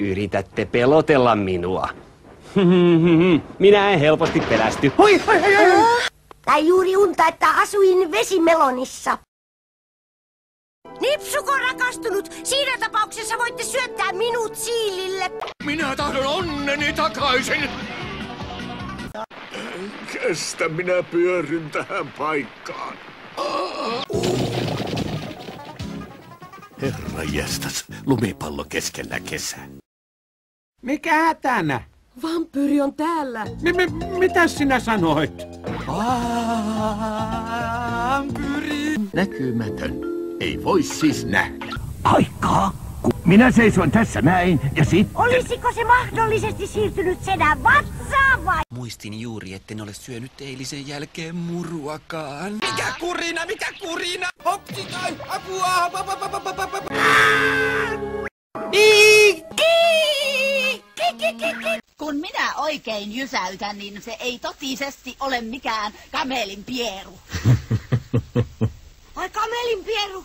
Yritätte pelotella minua. Minä en helposti pelästy. Hoi. Tai juuri unta, että asuin vesimelonissa. Nipsuko rakastunut? Siinä tapauksessa voitte syöttää minut siilille. Minä tahdon onneni takaisin. Kestä, minä pyörryn tähän paikkaan. Herra jestas, lumipallo keskellä kesää. Mikä hätänä? Vampyyri on täällä. Mitä sinä sanoit? Vampyyri. Näkymätön. Ei voi siis nähdä. Ai kakku. Minä seisoin tässä näin ja sitten... Olisiko se mahdollisesti siirtynyt sedän vatsaan vai? Muistin juuri, etten ole syönyt eilisen jälkeen muruakaan. Mikä kurina, mikä kurina? Hopsikai, apua! Kun minä oikein jysäytän, niin se ei totisesti ole mikään kamelin pieru. Ai kamelin pieru?